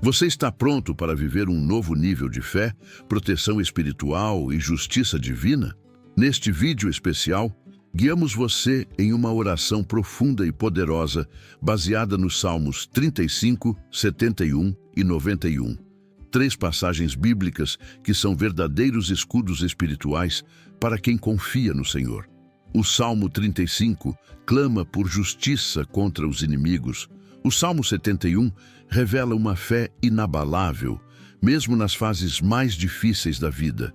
Você está pronto para viver um novo nível de fé, proteção espiritual e justiça divina? Neste vídeo especial, guiamos você em uma oração profunda e poderosa, baseada nos Salmos 35, 71 e 91. Três passagens bíblicas que são verdadeiros escudos espirituais para quem confia no Senhor. O Salmo 35 clama por justiça contra os inimigos. O Salmo 71 revela uma fé inabalável, mesmo nas fases mais difíceis da vida.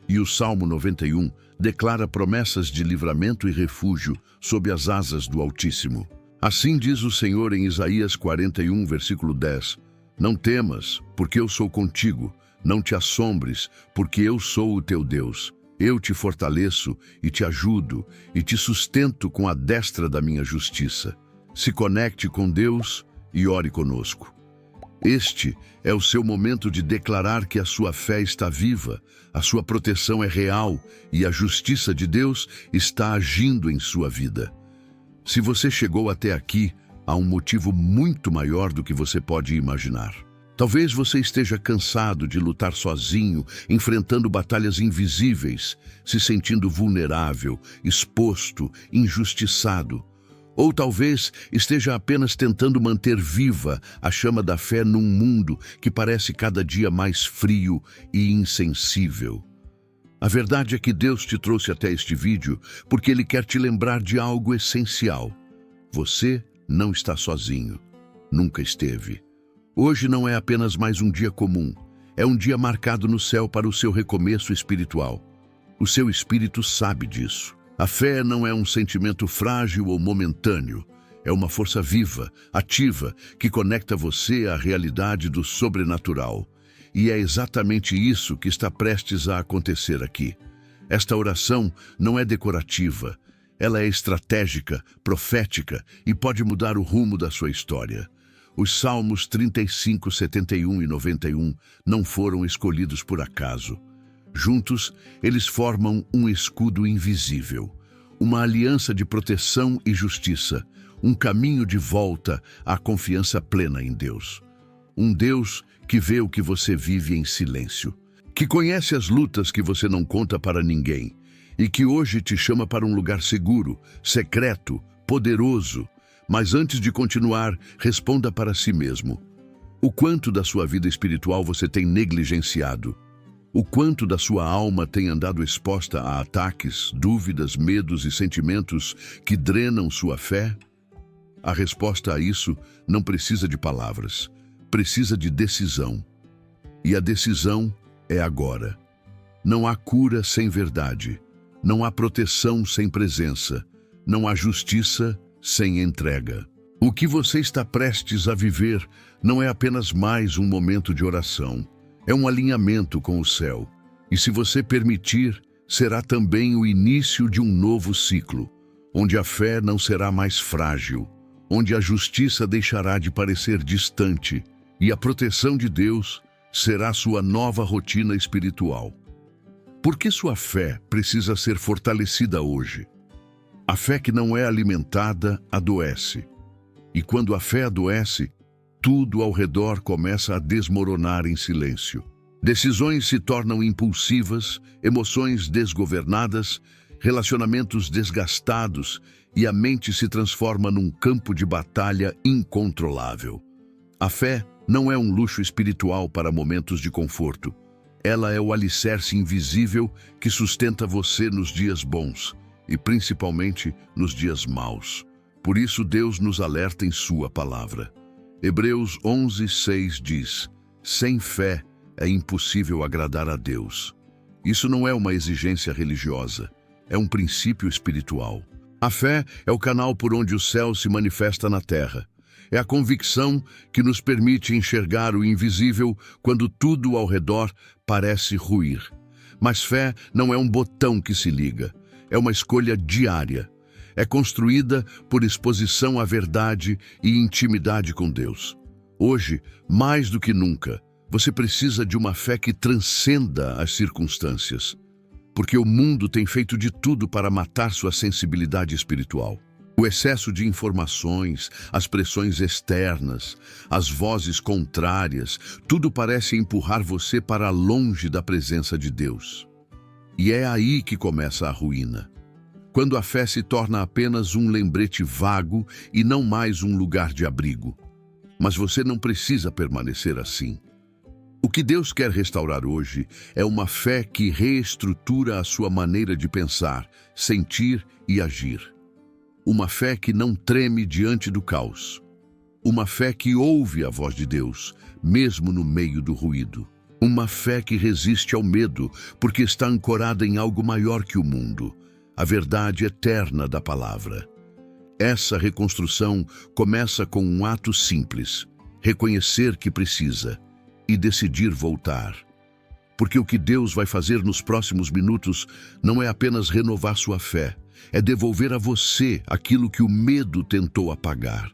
E o Salmo 91 declara promessas de livramento e refúgio sob as asas do Altíssimo. Assim diz o Senhor em Isaías 41, versículo 10: Não temas, porque eu sou contigo. Não te assombres, porque eu sou o teu Deus. Eu te fortaleço e te ajudo e te sustento com a destra da minha justiça. Se conecte com Deus e ore conosco. Este é o seu momento de declarar que a sua fé está viva, a sua proteção é real e a justiça de Deus está agindo em sua vida. Se você chegou até aqui, há um motivo muito maior do que você pode imaginar. Talvez você esteja cansado de lutar sozinho, enfrentando batalhas invisíveis, se sentindo vulnerável, exposto, injustiçado. Ou talvez esteja apenas tentando manter viva a chama da fé num mundo que parece cada dia mais frio e insensível. A verdade é que Deus te trouxe até este vídeo porque Ele quer te lembrar de algo essencial. Você não está sozinho. Nunca esteve. Hoje não é apenas mais um dia comum. É um dia marcado no céu para o seu recomeço espiritual. O seu espírito sabe disso. A fé não é um sentimento frágil ou momentâneo. É uma força viva, ativa, que conecta você à realidade do sobrenatural. E é exatamente isso que está prestes a acontecer aqui. Esta oração não é decorativa. Ela é estratégica, profética e pode mudar o rumo da sua história. Os Salmos 35, 71 e 91 não foram escolhidos por acaso. Juntos, eles formam um escudo invisível, uma aliança de proteção e justiça, um caminho de volta à confiança plena em Deus. Um Deus que vê o que você vive em silêncio, que conhece as lutas que você não conta para ninguém e que hoje te chama para um lugar seguro, secreto, poderoso. Mas antes de continuar, responda para si mesmo. O quanto da sua vida espiritual você tem negligenciado? O quanto da sua alma tem andado exposta a ataques, dúvidas, medos e sentimentos que drenam sua fé? A resposta a isso não precisa de palavras, precisa de decisão. E a decisão é agora. Não há cura sem verdade, não há proteção sem presença, não há justiça sem entrega. O que você está prestes a viver não é apenas mais um momento de oração. É um alinhamento com o céu. E se você permitir, será também o início de um novo ciclo, onde a fé não será mais frágil, onde a justiça deixará de parecer distante e a proteção de Deus será sua nova rotina espiritual. Por que sua fé precisa ser fortalecida hoje? A fé que não é alimentada adoece. E quando a fé adoece, tudo ao redor começa a desmoronar em silêncio. Decisões se tornam impulsivas, emoções desgovernadas, relacionamentos desgastados e a mente se transforma num campo de batalha incontrolável. A fé não é um luxo espiritual para momentos de conforto. Ela é o alicerce invisível que sustenta você nos dias bons e principalmente nos dias maus. Por isso Deus nos alerta em sua palavra. Hebreus 11, 6 diz: sem fé é impossível agradar a Deus. Isso não é uma exigência religiosa, é um princípio espiritual. A fé é o canal por onde o céu se manifesta na terra. É a convicção que nos permite enxergar o invisível quando tudo ao redor parece ruir. Mas fé não é um botão que se liga, é uma escolha diária. É construída por exposição à verdade e intimidade com Deus. Hoje, mais do que nunca, você precisa de uma fé que transcenda as circunstâncias, porque o mundo tem feito de tudo para matar sua sensibilidade espiritual. O excesso de informações, as pressões externas, as vozes contrárias, tudo parece empurrar você para longe da presença de Deus. E é aí que começa a ruína. Quando a fé se torna apenas um lembrete vago e não mais um lugar de abrigo. Mas você não precisa permanecer assim. O que Deus quer restaurar hoje é uma fé que reestrutura a sua maneira de pensar, sentir e agir. Uma fé que não treme diante do caos. Uma fé que ouve a voz de Deus, mesmo no meio do ruído. Uma fé que resiste ao medo, porque está ancorada em algo maior que o mundo, a verdade eterna da palavra. Essa reconstrução começa com um ato simples: reconhecer que precisa e decidir voltar. Porque o que Deus vai fazer nos próximos minutos não é apenas renovar sua fé, é devolver a você aquilo que o medo tentou apagar.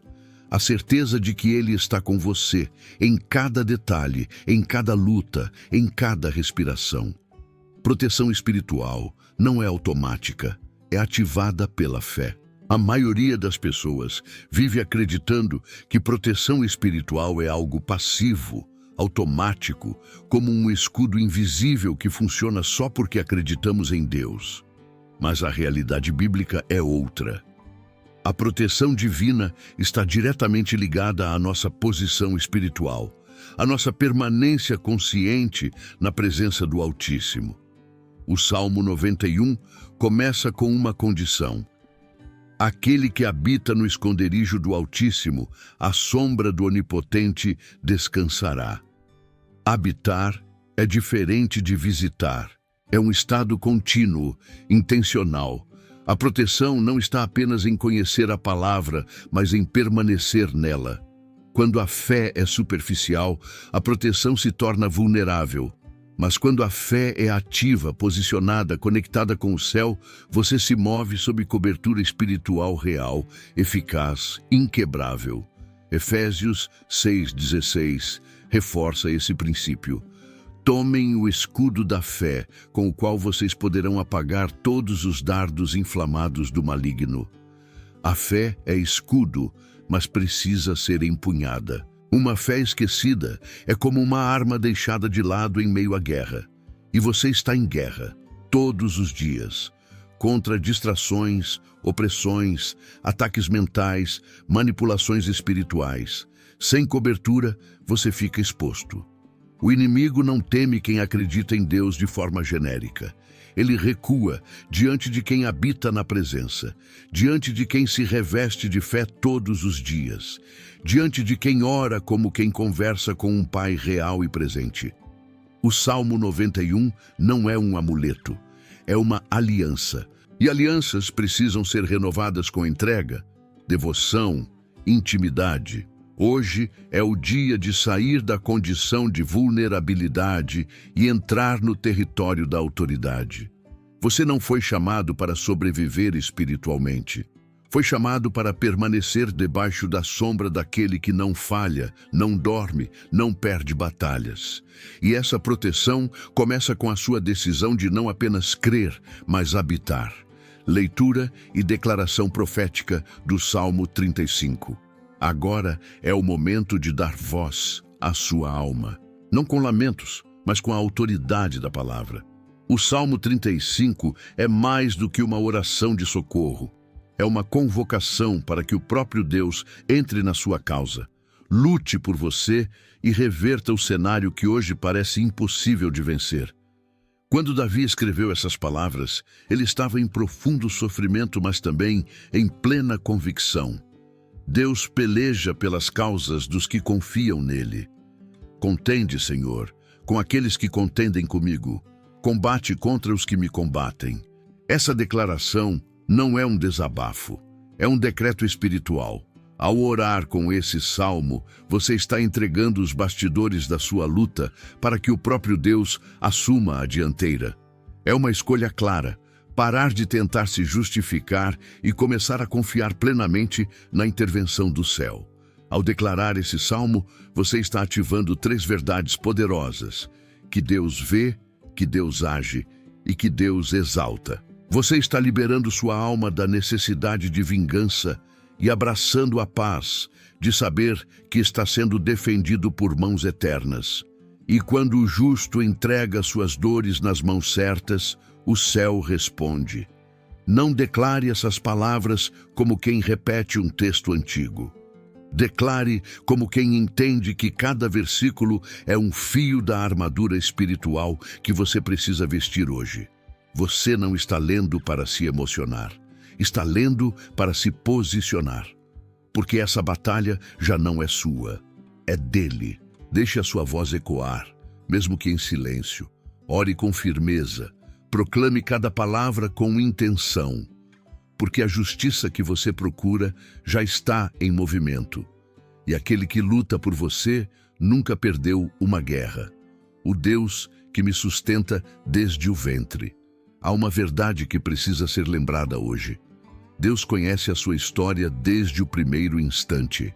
A certeza de que Ele está com você, em cada detalhe, em cada luta, em cada respiração. Proteção espiritual não é automática, é ativada pela fé. A maioria das pessoas vive acreditando que proteção espiritual é algo passivo, automático, como um escudo invisível que funciona só porque acreditamos em Deus. Mas a realidade bíblica é outra. A proteção divina está diretamente ligada à nossa posição espiritual, à nossa permanência consciente na presença do Altíssimo. O Salmo 91 começa com uma condição: aquele que habita no esconderijo do Altíssimo, à sombra do Onipotente, descansará. Habitar é diferente de visitar. É um estado contínuo, intencional. A proteção não está apenas em conhecer a palavra, mas em permanecer nela. Quando a fé é superficial, a proteção se torna vulnerável. Mas quando a fé é ativa, posicionada, conectada com o céu, você se move sob cobertura espiritual real, eficaz, inquebrável. Efésios 6,16 reforça esse princípio. Tomem o escudo da fé, com o qual vocês poderão apagar todos os dardos inflamados do maligno. A fé é escudo, mas precisa ser empunhada. Uma fé esquecida é como uma arma deixada de lado em meio à guerra. E você está em guerra, todos os dias, contra distrações, opressões, ataques mentais, manipulações espirituais. Sem cobertura, você fica exposto. O inimigo não teme quem acredita em Deus de forma genérica. Ele recua diante de quem habita na presença, diante de quem se reveste de fé todos os dias, diante de quem ora como quem conversa com um Pai real e presente. O Salmo 91 não é um amuleto, é uma aliança. E alianças precisam ser renovadas com entrega, devoção, intimidade. Hoje é o dia de sair da condição de vulnerabilidade e entrar no território da autoridade. Você não foi chamado para sobreviver espiritualmente. Foi chamado para permanecer debaixo da sombra daquele que não falha, não dorme, não perde batalhas. E essa proteção começa com a sua decisão de não apenas crer, mas habitar. Leitura e declaração profética do Salmo 35. Agora é o momento de dar voz à sua alma, não com lamentos, mas com a autoridade da palavra. O Salmo 35 é mais do que uma oração de socorro. É uma convocação para que o próprio Deus entre na sua causa, lute por você e reverta o cenário que hoje parece impossível de vencer. Quando Davi escreveu essas palavras, ele estava em profundo sofrimento, mas também em plena convicção. Deus peleja pelas causas dos que confiam nele. Contende, Senhor, com aqueles que contendem comigo. Combate contra os que me combatem. Essa declaração não é um desabafo, é um decreto espiritual. Ao orar com esse salmo, você está entregando os bastidores da sua luta para que o próprio Deus assuma a dianteira. É uma escolha clara. Parar de tentar se justificar e começar a confiar plenamente na intervenção do céu. Ao declarar esse salmo, você está ativando 3 verdades poderosas: que Deus vê, que Deus age e que Deus exalta. Você está liberando sua alma da necessidade de vingança e abraçando a paz de saber que está sendo defendido por mãos eternas. E quando o justo entrega suas dores nas mãos certas, o céu responde. Não declare essas palavras como quem repete um texto antigo. Declare como quem entende que cada versículo é um fio da armadura espiritual que você precisa vestir hoje. Você não está lendo para se emocionar, está lendo para se posicionar. Porque essa batalha já não é sua, é dele. Deixe a sua voz ecoar, mesmo que em silêncio. Ore com firmeza, proclame cada palavra com intenção. Porque a justiça que você procura já está em movimento. E aquele que luta por você nunca perdeu uma guerra. O Deus que me sustenta desde o ventre. Há uma verdade que precisa ser lembrada hoje. Deus conhece a sua história desde o primeiro instante.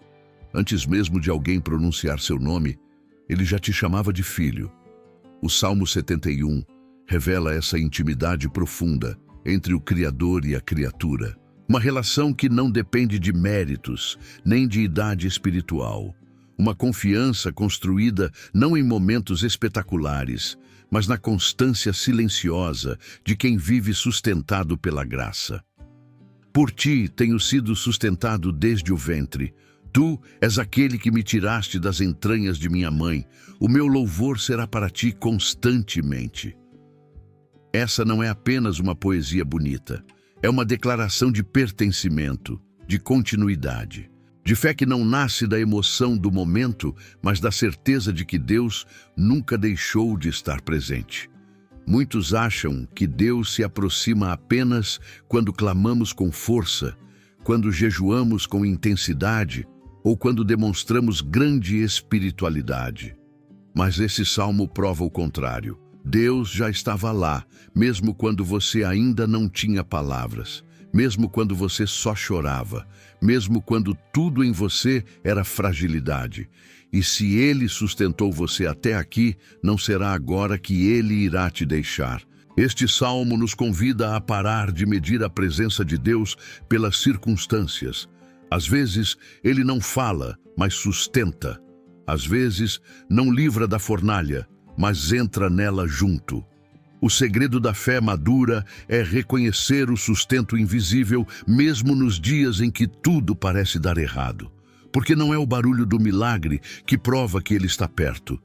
Antes mesmo de alguém pronunciar seu nome, Ele já te chamava de filho. O Salmo 71 revela essa intimidade profunda entre o Criador e a criatura. Uma relação que não depende de méritos, nem de idade espiritual. Uma confiança construída não em momentos espetaculares, mas na constância silenciosa de quem vive sustentado pela graça. Por ti tenho sido sustentado desde o ventre. Tu és aquele que me tiraste das entranhas de minha mãe. O meu louvor será para ti constantemente. Essa não é apenas uma poesia bonita. É uma declaração de pertencimento, de continuidade. De fé que não nasce da emoção do momento, mas da certeza de que Deus nunca deixou de estar presente. Muitos acham que Deus se aproxima apenas quando clamamos com força, quando jejuamos com intensidade ou quando demonstramos grande espiritualidade. Mas esse salmo prova o contrário. Deus já estava lá, mesmo quando você ainda não tinha palavras, mesmo quando você só chorava, mesmo quando tudo em você era fragilidade. E se Ele sustentou você até aqui, não será agora que Ele irá te deixar. Este salmo nos convida a parar de medir a presença de Deus pelas circunstâncias. Às vezes, Ele não fala, mas sustenta. Às vezes, não livra da fornalha, mas entra nela junto. O segredo da fé madura é reconhecer o sustento invisível mesmo nos dias em que tudo parece dar errado. Porque não é o barulho do milagre que prova que ele está perto.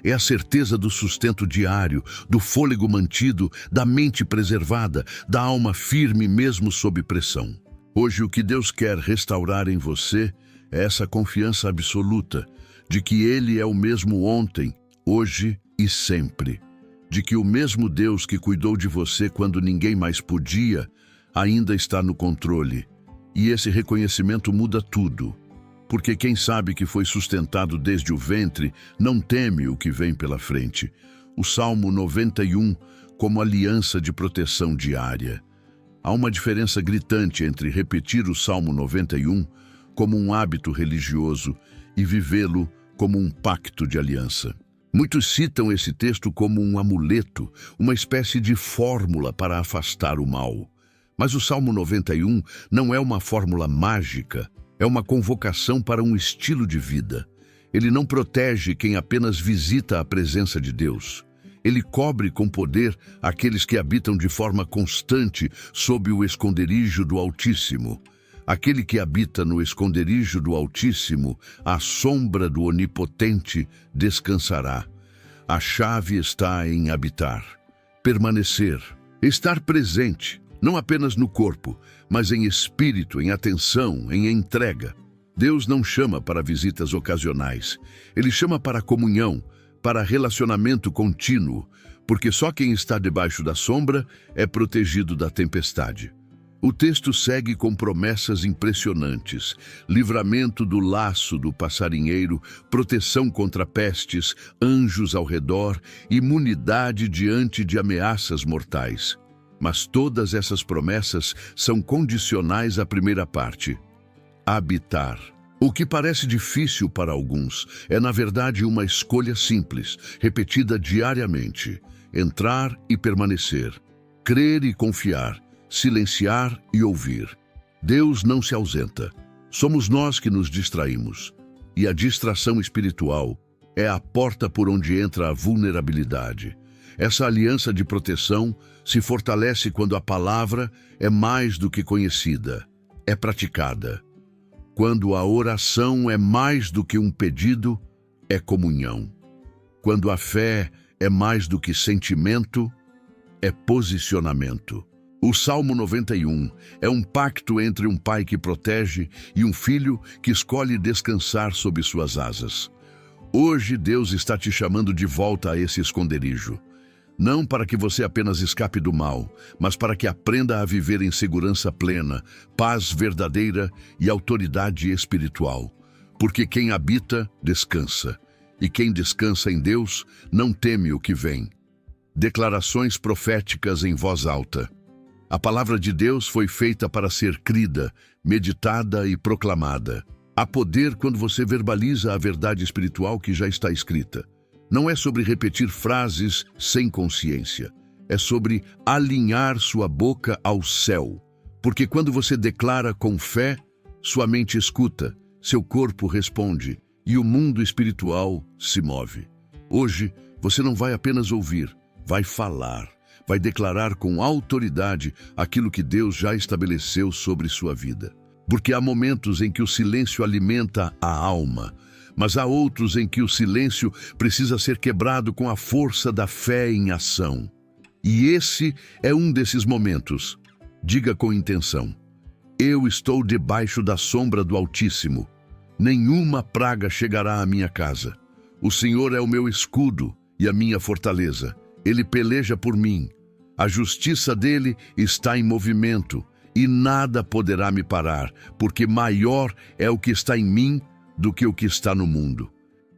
É a certeza do sustento diário, do fôlego mantido, da mente preservada, da alma firme mesmo sob pressão. Hoje o que Deus quer restaurar em você é essa confiança absoluta de que Ele é o mesmo ontem, hoje e sempre. De que o mesmo Deus que cuidou de você quando ninguém mais podia, ainda está no controle. E esse reconhecimento muda tudo. Porque quem sabe que foi sustentado desde o ventre, não teme o que vem pela frente. O Salmo 91 como aliança de proteção diária. Há uma diferença gritante entre repetir o Salmo 91 como um hábito religioso e vivê-lo como um pacto de aliança. Muitos citam esse texto como um amuleto, uma espécie de fórmula para afastar o mal. Mas o Salmo 91 não é uma fórmula mágica, é uma convocação para um estilo de vida. Ele não protege quem apenas visita a presença de Deus. Ele cobre com poder aqueles que habitam de forma constante sob o esconderijo do Altíssimo. Aquele que habita no esconderijo do Altíssimo, à sombra do Onipotente, descansará. A chave está em habitar, permanecer, estar presente, não apenas no corpo, mas em espírito, em atenção, em entrega. Deus não chama para visitas ocasionais. Ele chama para comunhão, para relacionamento contínuo, porque só quem está debaixo da sombra é protegido da tempestade. O texto segue com promessas impressionantes: livramento do laço do passarinheiro, proteção contra pestes, anjos ao redor, imunidade diante de ameaças mortais. Mas todas essas promessas são condicionais à primeira parte: habitar. O que parece difícil para alguns é, na verdade, uma escolha simples, repetida diariamente: entrar e permanecer, crer e confiar, silenciar e ouvir. Deus não se ausenta. Somos nós que nos distraímos. E a distração espiritual é a porta por onde entra a vulnerabilidade. Essa aliança de proteção se fortalece quando a palavra é mais do que conhecida, é praticada. Quando a oração é mais do que um pedido, é comunhão. Quando a fé é mais do que sentimento, é posicionamento. O Salmo 91 é um pacto entre um pai que protege e um filho que escolhe descansar sob suas asas. Hoje Deus está te chamando de volta a esse esconderijo. Não para que você apenas escape do mal, mas para que aprenda a viver em segurança plena, paz verdadeira e autoridade espiritual. Porque quem habita, descansa. E quem descansa em Deus, não teme o que vem. Declarações proféticas em voz alta. A palavra de Deus foi feita para ser crida, meditada e proclamada. Há poder quando você verbaliza a verdade espiritual que já está escrita. Não é sobre repetir frases sem consciência. É sobre alinhar sua boca ao céu. Porque quando você declara com fé, sua mente escuta, seu corpo responde e o mundo espiritual se move. Hoje, você não vai apenas ouvir, vai falar, vai declarar com autoridade aquilo que Deus já estabeleceu sobre sua vida. Porque há momentos em que o silêncio alimenta a alma, mas há outros em que o silêncio precisa ser quebrado com a força da fé em ação. E esse é um desses momentos. Diga com intenção: eu estou debaixo da sombra do Altíssimo. Nenhuma praga chegará à minha casa. O Senhor é o meu escudo e a minha fortaleza. Ele peleja por mim. A justiça dele está em movimento e nada poderá me parar, porque maior é o que está em mim do que o que está no mundo.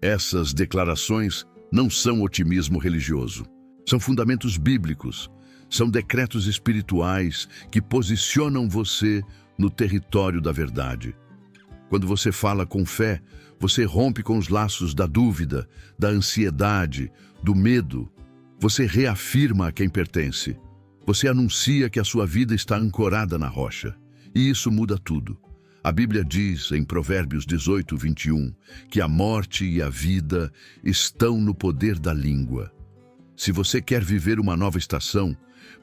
Essas declarações não são otimismo religioso. São fundamentos bíblicos. São decretos espirituais que posicionam você no território da verdade. Quando você fala com fé, você rompe com os laços da dúvida, da ansiedade, do medo. Você reafirma a quem pertence. Você anuncia que a sua vida está ancorada na rocha. E isso muda tudo. A Bíblia diz, em Provérbios 18, 21, que a morte e a vida estão no poder da língua. Se você quer viver uma nova estação,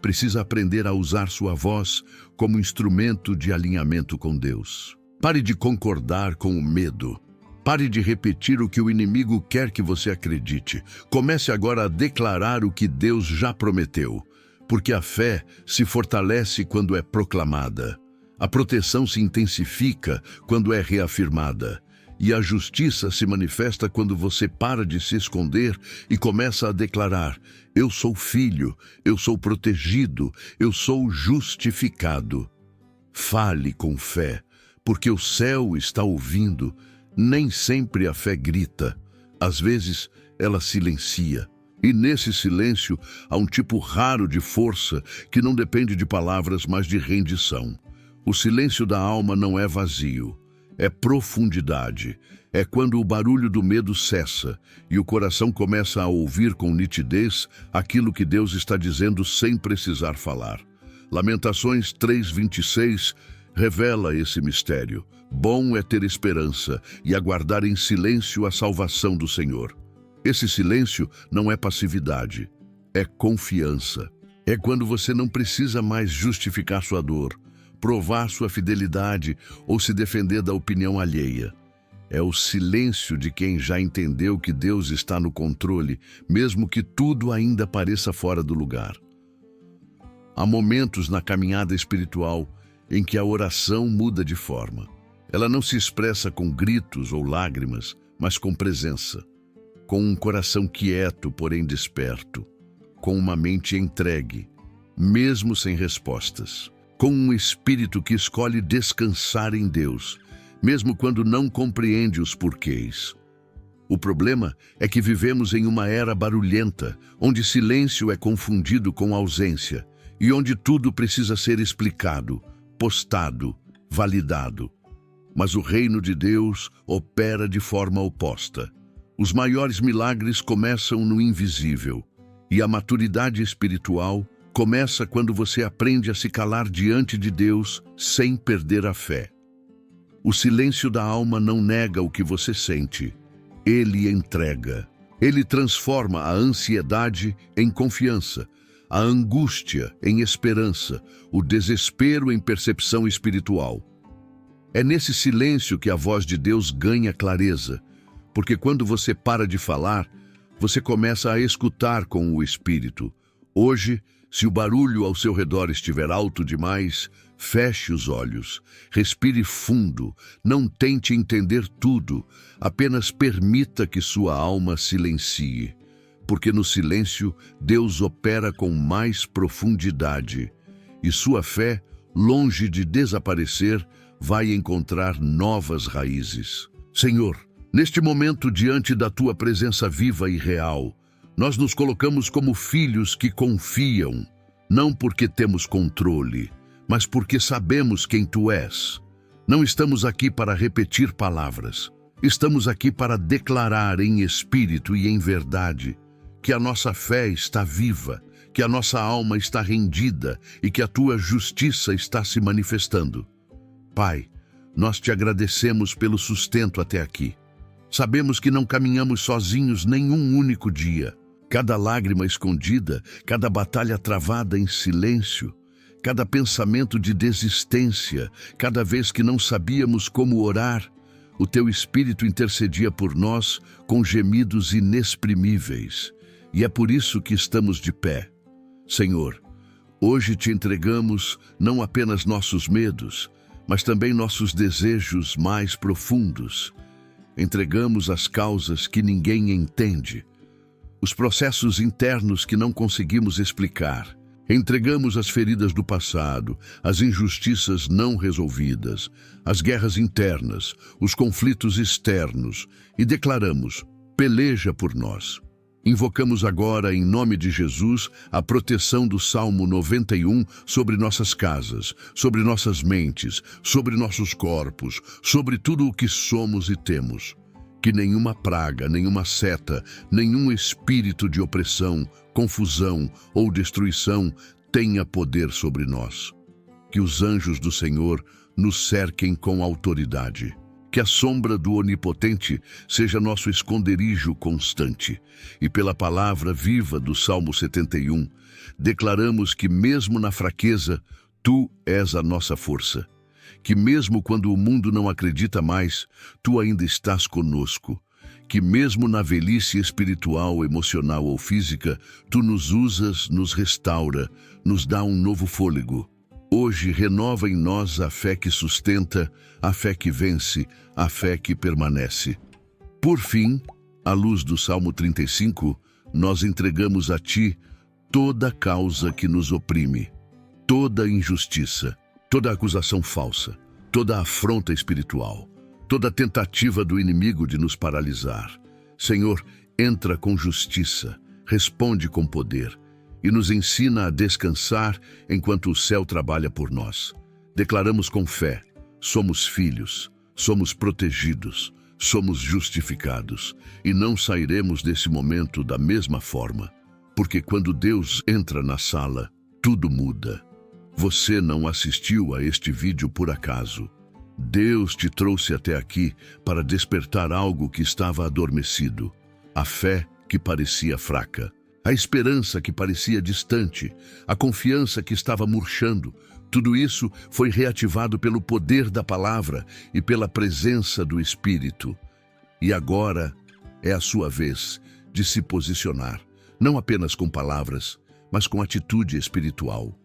precisa aprender a usar sua voz como instrumento de alinhamento com Deus. Pare de concordar com o medo. Pare de repetir o que o inimigo quer que você acredite. Comece agora a declarar o que Deus já prometeu, porque a fé se fortalece quando é proclamada. A proteção se intensifica quando é reafirmada. E a justiça se manifesta quando você para de se esconder e começa a declarar: eu sou filho, eu sou protegido, eu sou justificado. Fale com fé, porque o céu está ouvindo. Nem sempre a fé grita. Às vezes, ela silencia. E nesse silêncio, há um tipo raro de força que não depende de palavras, mas de rendição. O silêncio da alma não é vazio, é profundidade. É quando o barulho do medo cessa e o coração começa a ouvir com nitidez aquilo que Deus está dizendo sem precisar falar. Lamentações 3:26 revela esse mistério. Bom é ter esperança e aguardar em silêncio a salvação do Senhor. Esse silêncio não é passividade, é confiança. É quando você não precisa mais justificar sua dor, provar sua fidelidade ou se defender da opinião alheia. É o silêncio de quem já entendeu que Deus está no controle, mesmo que tudo ainda pareça fora do lugar. Há momentos na caminhada espiritual em que a oração muda de forma. Ela não se expressa com gritos ou lágrimas, mas com presença, com um coração quieto, porém desperto, com uma mente entregue, mesmo sem respostas, com um espírito que escolhe descansar em Deus, mesmo quando não compreende os porquês. O problema é que vivemos em uma era barulhenta, onde silêncio é confundido com ausência e onde tudo precisa ser explicado, postado, validado. Mas o reino de Deus opera de forma oposta. Os maiores milagres começam no invisível e a maturidade espiritual começa quando você aprende a se calar diante de Deus sem perder a fé. O silêncio da alma não nega o que você sente. Ele entrega. Ele transforma a ansiedade em confiança, a angústia em esperança, o desespero em percepção espiritual. É nesse silêncio que a voz de Deus ganha clareza, porque quando você para de falar, você começa a escutar com o Espírito. Hoje, se o barulho ao seu redor estiver alto demais, feche os olhos, respire fundo, não tente entender tudo, apenas permita que sua alma silencie, porque no silêncio Deus opera com mais profundidade e sua fé, longe de desaparecer, vai encontrar novas raízes. Senhor, neste momento, diante da tua presença viva e real, nós nos colocamos como filhos que confiam, não porque temos controle, mas porque sabemos quem tu és. Não estamos aqui para repetir palavras. Estamos aqui para declarar em espírito e em verdade que a nossa fé está viva, que a nossa alma está rendida e que a tua justiça está se manifestando. Pai, nós te agradecemos pelo sustento até aqui. Sabemos que não caminhamos sozinhos nenhum único dia. Cada lágrima escondida, cada batalha travada em silêncio, cada pensamento de desistência, cada vez que não sabíamos como orar, o teu Espírito intercedia por nós com gemidos inexprimíveis. E é por isso que estamos de pé. Senhor, hoje te entregamos não apenas nossos medos, mas também nossos desejos mais profundos. Entregamos as causas que ninguém entende, os processos internos que não conseguimos explicar. Entregamos as feridas do passado, as injustiças não resolvidas, as guerras internas, os conflitos externos e declaramos: peleja por nós. Invocamos agora, em nome de Jesus, a proteção do Salmo 91 sobre nossas casas, sobre nossas mentes, sobre nossos corpos, sobre tudo o que somos e temos. Que nenhuma praga, nenhuma seta, nenhum espírito de opressão, confusão ou destruição tenha poder sobre nós. Que os anjos do Senhor nos cerquem com autoridade. Que a sombra do Onipotente seja nosso esconderijo constante. E pela palavra viva do Salmo 71, declaramos que mesmo na fraqueza, tu és a nossa força. Que mesmo quando o mundo não acredita mais, tu ainda estás conosco. Que mesmo na velhice espiritual, emocional ou física, tu nos usas, nos restaura, nos dá um novo fôlego. Hoje renova em nós a fé que sustenta, a fé que vence, a fé que permanece. Por fim, à luz do Salmo 35, nós entregamos a ti toda causa que nos oprime, toda injustiça, toda acusação falsa, toda afronta espiritual, toda tentativa do inimigo de nos paralisar. Senhor, entra com justiça, responde com poder e nos ensina a descansar enquanto o céu trabalha por nós. Declaramos com fé: somos filhos, somos protegidos, somos justificados e não sairemos desse momento da mesma forma, porque quando Deus entra na sala, tudo muda. Você não assistiu a este vídeo por acaso. Deus te trouxe até aqui para despertar algo que estava adormecido. A fé que parecia fraca, a esperança que parecia distante, a confiança que estava murchando. Tudo isso foi reativado pelo poder da palavra e pela presença do Espírito. E agora é a sua vez de se posicionar, não apenas com palavras, mas com atitude espiritual.